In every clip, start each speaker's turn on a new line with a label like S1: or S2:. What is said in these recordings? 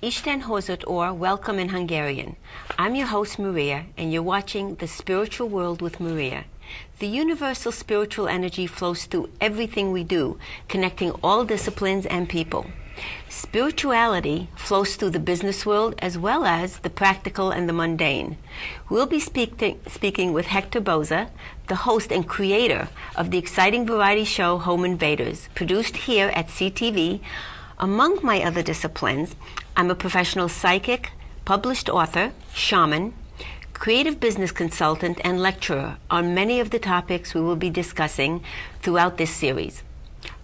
S1: Isten Hozut, or Welcome in Hungarian. I'm your host, Maria, and you're watching The Spiritual World with Maria. The universal spiritual energy flows through everything we do, connecting all disciplines and people. Spirituality flows through the business world as well as the practical and the mundane. We'll be speaking with Hector Boza, the host and creator of the exciting variety show Home Invaders, produced here at CTV. Among my other disciplines, I'm a professional psychic, published author, shaman, creative business consultant, and lecturer on many of the topics we will be discussing throughout this series.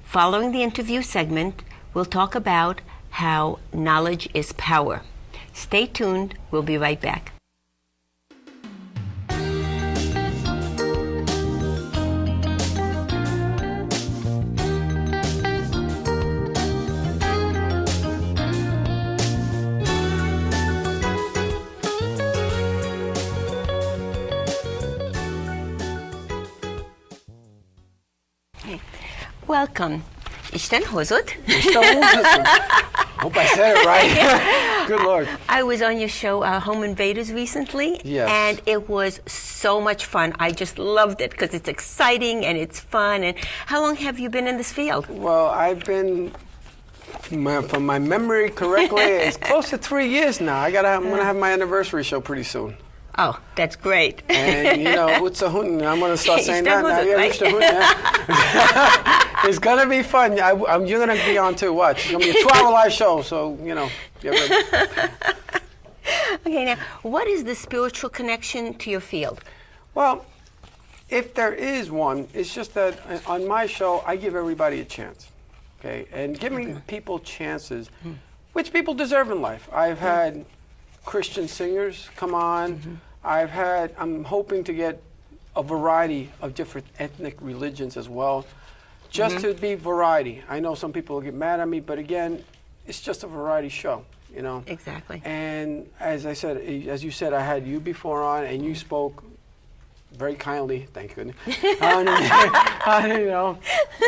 S1: Following the interview segment, we'll talk about how knowledge is power. Stay tuned, we'll be right back. Welcome. Isten Hozut.
S2: Hope I said it right. Good Lord.
S1: I was on your show, Home Invaders, recently,
S2: Yes.
S1: and it was so much fun. I just loved it because it's exciting and it's fun. And how long have you been in this field?
S2: Well, I've been, from my memory correctly, it's close to 3 years now. I'm gonna have my anniversary show pretty soon.
S1: Oh, that's great.
S2: And you know, Utsa Hunten, I'm gonna start saying
S1: Isten
S2: that now.
S1: Hozut,
S2: Yeah,
S1: right?
S2: Mr. Hunten, yeah. It's gonna be fun. You're gonna be on too. Watch. It's gonna be a 2-hour live show, so you know, get ready.
S1: Okay, now, what is the spiritual connection to your field?
S2: Well, if there is one, it's just that on my show, I give everybody a chance, okay? And giving people chances, which people deserve in life. I've had Christian singers come on. I'm hoping to get a variety of different ethnic religions as well, just to be variety. I know some people will get mad at me, but again, it's just a variety show, you know?
S1: Exactly.
S2: And as you said, I had you before on, and you spoke very kindly, thank goodness. You know,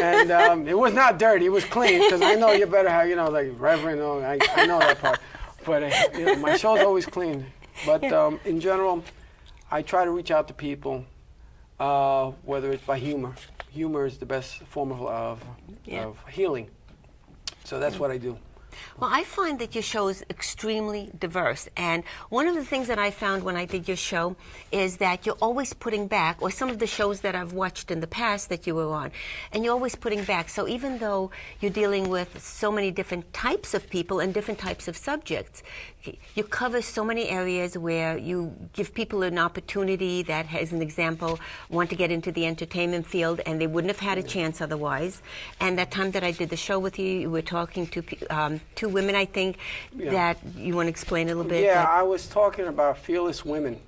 S2: and it was not dirty, it was clean, because I know you better have, you know, like Reverend, I know that part. But you know, my show's always clean. But in general, I try to reach out to people, whether it's by humor. Humor is the best form of healing. So that's what I do.
S1: Well, I find that your show is extremely diverse. And one of the things that I found when I did your show is that you're always putting back, or some of the shows that I've watched in the past that you were on, and you're always putting back. So even though you're dealing with so many different types of people and different types of subjects, you cover so many areas where you give people an opportunity that, as an example, want to get into the entertainment field and they wouldn't have had a chance otherwise. And that time that I did the show with you, you were talking to two women, I think, that you want to explain a little bit.
S2: Yeah, I was talking about fearless women.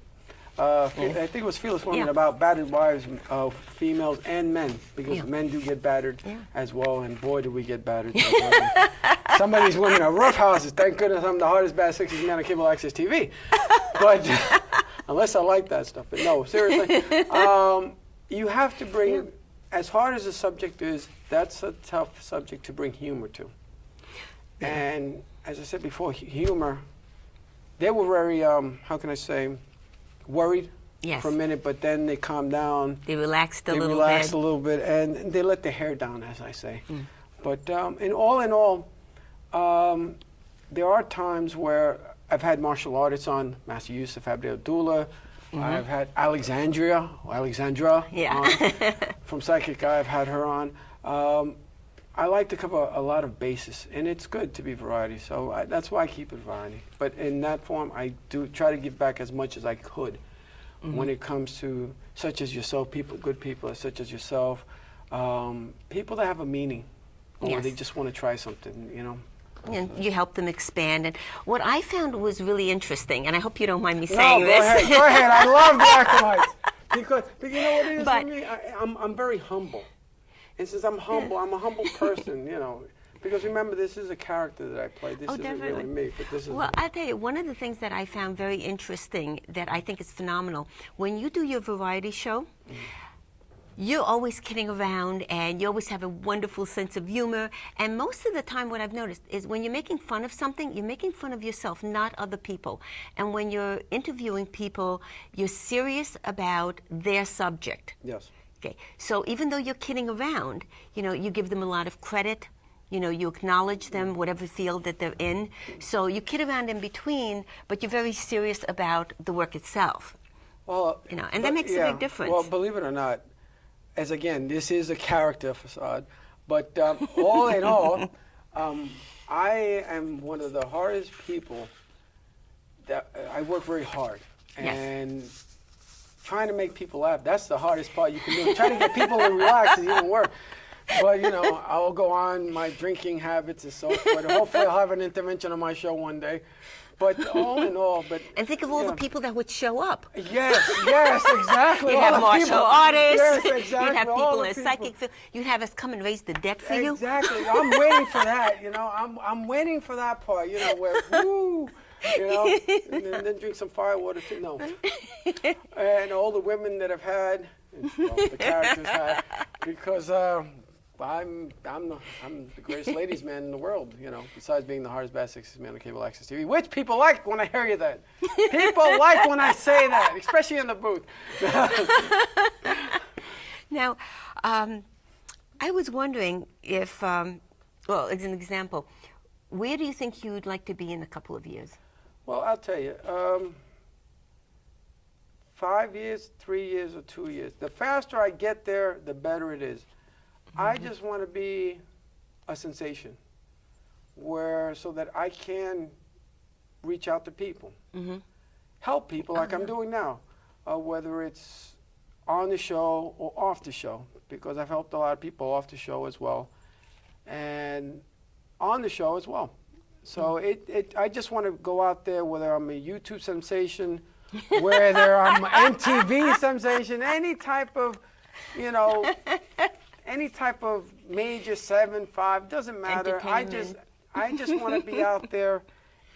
S2: I think it was fearless women, about battered wives of females and men, because men do get battered as well, and boy do we get battered. Some of these women are rough houses. Thank goodness I'm the hardest bad 60s man on cable access TV. But unless I like that stuff. But no, seriously, you have to bring, as hard as the subject is, that's a tough subject to bring humor to. And as I said before, humor, they were very, how can I say, worried for a minute, but then they calmed down.
S1: They relaxed a little
S2: bit, and they let their hair down, as I say. But in all, there are times where I've had martial artists on, Master Yusuf Abdul-Abdullah. I've had Alexandra from Psychic Eye. I've had her on. I like to cover a lot of bases, and it's good to be variety, so that's why I keep it variety. But in that form, I do try to give back as much as I could when it comes to, such as yourself, good people such as yourself, people that have a meaning, or they just want to try something, you know.
S1: And you help them expand. And what I found was really interesting, and I hope you don't mind me saying this.
S2: Go ahead. I love the acolytes. Because you know what it is for me? I'm very humble. And since I'm humble, I'm a humble person, you know. Because remember, this is a character that I play. This isn't really me. But this is.
S1: Well, I'll tell you, one of the things that I found very interesting that I think is phenomenal, when you do your variety show, you're always kidding around and you always have a wonderful sense of humor. And most of the time what I've noticed is when you're making fun of something, you're making fun of yourself, not other people. And when you're interviewing people, you're serious about their subject.
S2: Yes.
S1: Okay. So even though you're kidding around, you give them a lot of credit. You acknowledge them, whatever field that they're in. So you kid around in between, but you're very serious about the work itself.
S2: Well,
S1: and that makes a big difference.
S2: Well, believe it or not, as again, this is a character facade, but all in all, I am one of the hardest people. That I work very hard, and trying to make people laugh, that's the hardest part you can do. Trying to get people to relax is even worse. But, I'll go on my drinking habits and so forth. Hopefully I'll have an intervention on my show one day. But all in all,
S1: And think of all the people that would show up.
S2: Yes, exactly.
S1: You'd have martial artists.
S2: Yes, exactly.
S1: You'd have people in a psychic field. You'd have us come and raise the dead for you.
S2: Exactly. I'm waiting for that, I'm waiting for that part, where, woo, and then drink some firewater too. No. And all the women that I've had, the characters had, because I'm the greatest ladies man in the world, besides being the hardest, bad, sexiest man on cable access TV, which people like when I hear you that. People like when I say that, especially in the booth.
S1: Now, I was wondering if, as an example, where do you think you'd like to be in a couple of years?
S2: Well, I'll tell you, 5 years, 3 years, or 2 years. The faster I get there, the better it is. I just want to be a sensation, so that I can reach out to people, help people like I'm doing now, whether it's on the show or off the show, because I've helped a lot of people off the show as well, and on the show as well. So I just want to go out there, whether I'm a YouTube sensation, whether I'm an MTV sensation, any type of, any type of major 7, 5, doesn't matter. I just want to be out there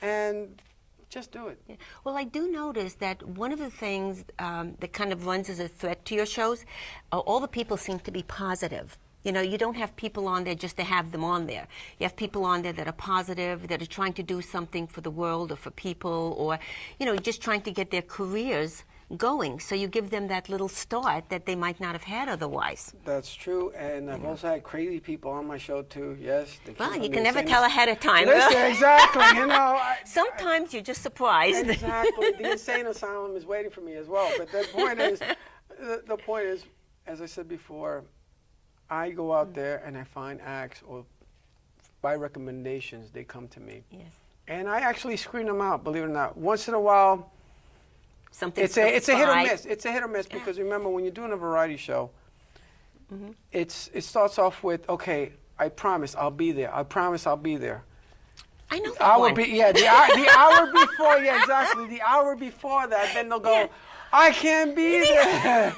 S2: and just do it.
S1: Yeah. Well, I do notice that one of the things that kind of runs as a threat to your shows, all the people seem to be positive. You don't have people on there just to have them on there. You have people on there that are positive, that are trying to do something for the world or for people, or, just trying to get their careers going. So you give them that little start that they might not have had otherwise.
S2: That's true, and I've also had crazy people on my show too. Yes.
S1: Well, you can never tell ahead of time.
S2: Listen, exactly.
S1: Sometimes you're just surprised.
S2: Exactly. The insane asylum is waiting for me as well. But the point is, as I said before, I go out there and I find acts, or by recommendations, they come to me.
S1: Yes.
S2: And I actually screen them out, believe it or not. Once in a while, it's a hit or miss. It's a hit or miss because remember, when you're doing a variety show, it starts off with, okay, I promise I'll be there. I promise I'll be there.
S1: I know that one.
S2: The hour before, exactly. The hour before that, then they'll go, I can't be there.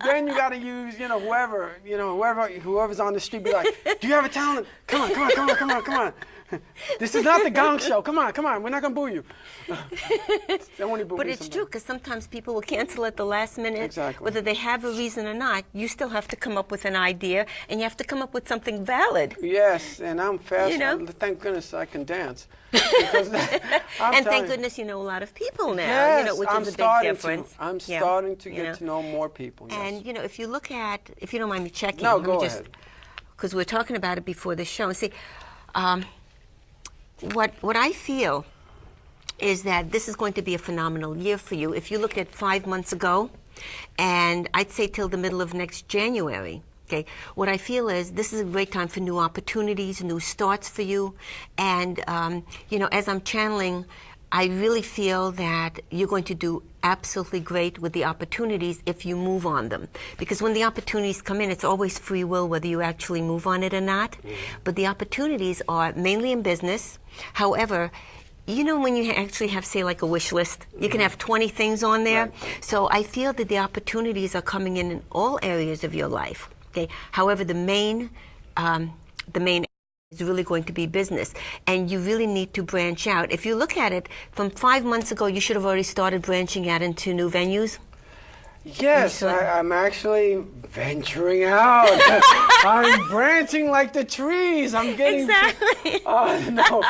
S2: Then you got to use, whoever's on the street, be like, do you have a talent? Come on. This is not the Gong Show. Come on. We're not going to boo you.
S1: But it's true, because sometimes people will cancel at the last minute.
S2: Exactly.
S1: Whether they have a reason or not, you still have to come up with an idea, and you have to come up with something valid.
S2: Yes, and I'm fast. Thank goodness I can dance. And
S1: thank goodness you know a lot of people now,
S2: yes,
S1: which is a big difference.
S2: I'm starting to get to know more people. Yes.
S1: And, if you look at, if you don't mind me checking.
S2: No, go ahead.
S1: Because we're talking about it before the show. See, what I feel is that this is going to be a phenomenal year for you. If you look at 5 months ago, and I'd say till the middle of next January, okay, what I feel is this is a great time for new opportunities, new starts for you. And, as I'm channeling, I really feel that you're going to do absolutely great with the opportunities if you move on them. Because when the opportunities come in, it's always free will whether you actually move on it or not. But the opportunities are mainly in business. However, when you actually have, say, like a wish list, you can have 20 things on there.
S2: Right.
S1: So I feel that the opportunities are coming in all areas of your life. Okay. However, the main is really going to be business, and you really need to branch out. If you look at it from 5 months ago, you should have already started branching out into new venues.
S2: Yes, I'm actually venturing out. I'm branching like the trees. I'm getting
S1: Exactly.
S2: no.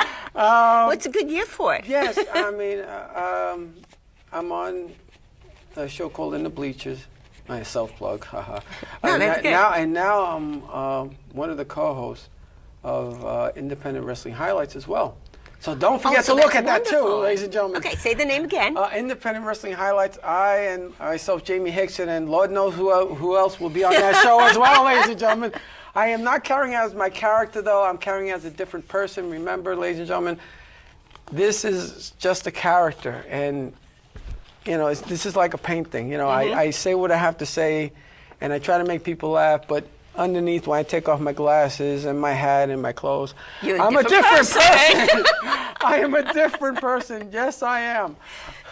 S1: What's a good year for it?
S2: Yes, I mean, I'm on a show called In the Bleachers. My self-plug, haha.
S1: No, that's good.
S2: Now I'm one of the co-hosts of Independent Wrestling Highlights as well. So don't forget to look at that too, ladies and gentlemen.
S1: Okay, say the name again.
S2: Independent Wrestling Highlights. I and myself, Jamie Hickson, and Lord knows who else will be on that show as well, ladies and gentlemen. I am not carrying out as my character, though. I'm carrying out as a different person. Remember, ladies and gentlemen, this is just a character. And, you know, this is like a painting. You know, I say what I have to say, and I try to make people laugh, but underneath, when I take off my glasses and my hat and my clothes, I'm a different person. I am a different person. Yes, I am.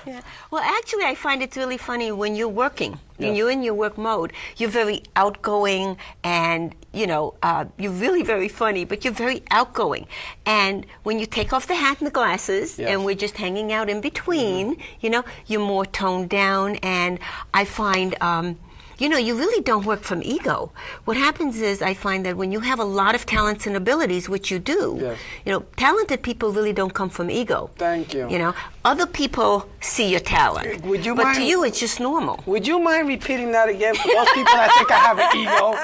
S1: Yeah. Well, actually, I find it's really funny when you're working,
S2: Yes.
S1: when you're in your work mode, you're very outgoing and, you know, you're really very funny, but you're very outgoing. And when you take off the hat and the glasses
S2: Yes.
S1: and we're just hanging out in between, you know, you're more toned down. And I find, you know, you really don't work from ego. What happens is I find that when you have a lot of talents and abilities, which you do,
S2: Yes.
S1: you know, talented people really don't come from ego.
S2: Thank you.
S1: You know, other people see your talent.
S2: Would you
S1: but
S2: mind-
S1: to you, it's just normal.
S2: Would you mind repeating that again for those people that think I have an ego?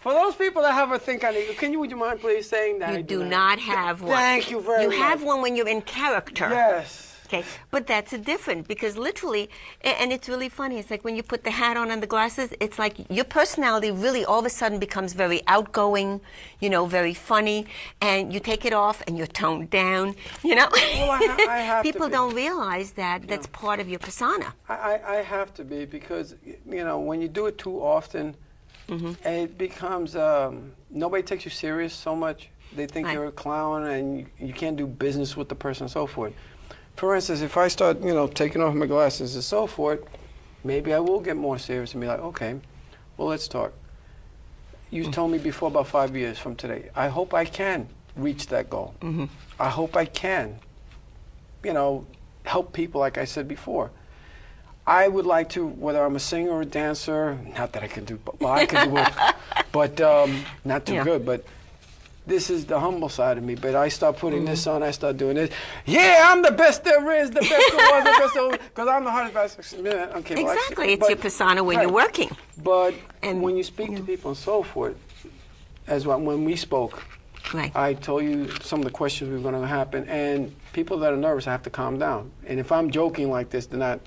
S2: For those people that have a think on ego, would you mind please saying that?
S1: You do not have one.
S2: Thank you very much.
S1: You have one when you're in character.
S2: Yes.
S1: Okay, but that's a different because literally, and it's really funny. It's like when you put the hat on and the glasses, it's like your personality really all of a sudden becomes very outgoing, you know, very funny, and you take it off and you're toned down, you know.
S2: Well, I have to
S1: People
S2: be.
S1: don't realize that that's part of your persona.
S2: I have to be because, you know, when you do it too often, it becomes, nobody takes you serious so much. They think
S1: Right.
S2: you're a clown and you can't do business with the person and so forth. For instance, if I start, you know, taking off my glasses and so forth, maybe I will get more serious and be like, okay, well, let's talk. You told me before about 5 years from today. I hope I can reach that goal. I hope I can, you know, help people like I said before. I would like to, whether I'm a singer or a dancer, not that I can do, well, I can do it, but not too
S1: Yeah.
S2: good, but this is the humble side of me. But I start putting this on, I start doing this. Yeah, I'm the best there is, the best there was, the best there was, because I'm the hardest bastard. Okay, well,
S1: Exactly, it's your persona when you're working.
S2: But
S1: And-
S2: when you speak to people and so forth, as when we spoke,
S1: Right.
S2: I told you some of the questions were going to happen, and people that are nervous have to calm down. And if I'm joking like this, they're not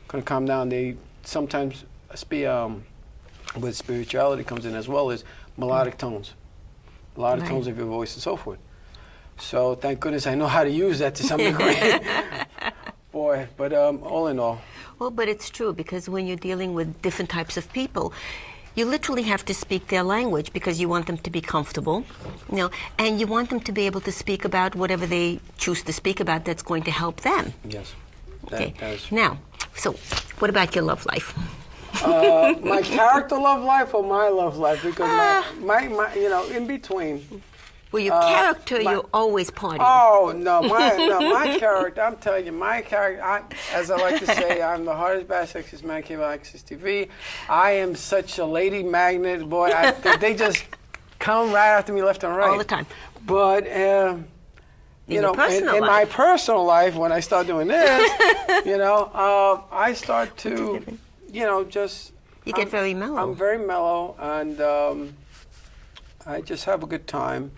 S2: going to calm down. They sometimes, with spirituality comes in as well as melodic tones, a lot of
S1: Right.
S2: tones of your voice and so forth. So thank goodness I know how to use that to some degree. Boy, but all in all,
S1: Well, but it's true because when you're dealing with different types of people, you literally have to speak their language because you want them to be comfortable, you know, and you want them to be able to speak about whatever they choose to speak about that's going to help them.
S2: yes.
S1: Okay.
S2: That is.
S1: Now, so what about your love life?
S2: My character love life or my love life? Because my you know, in between.
S1: Well, your character, you're always partying.
S2: Oh, no, my character, I'm telling you, my character, as I like to say, I'm the hardest, bad, sexiest man came on Access TV. I am such a lady magnet, boy. They just come right after me left and right.
S1: All the time.
S2: But, you know, in my personal life, when I start doing this, you know, I start to, you know, just...
S1: You get very mellow.
S2: I'm very mellow, and I just have a good time.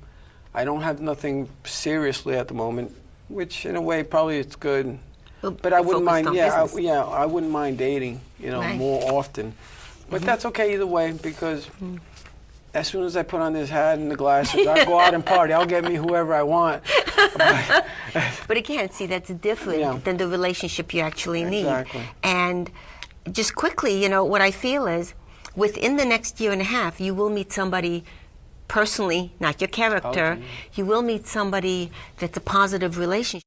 S2: I don't have nothing seriously at the moment, which in a way probably it's good.
S1: Well,
S2: But I wouldn't mind.
S1: focused on
S2: Yeah,
S1: business.
S2: I wouldn't mind dating. You know,
S1: Right.
S2: more often. But that's okay either way because as soon as I put on this hat and the glasses, I go out and party. I'll get me whoever I want.
S1: But again, see, that's different than the relationship you actually need.
S2: Exactly.
S1: And just quickly, you know, what I feel is within the next year and a half, you will meet somebody personally, not your character.
S2: Okay.
S1: You will meet somebody that's a positive relationship.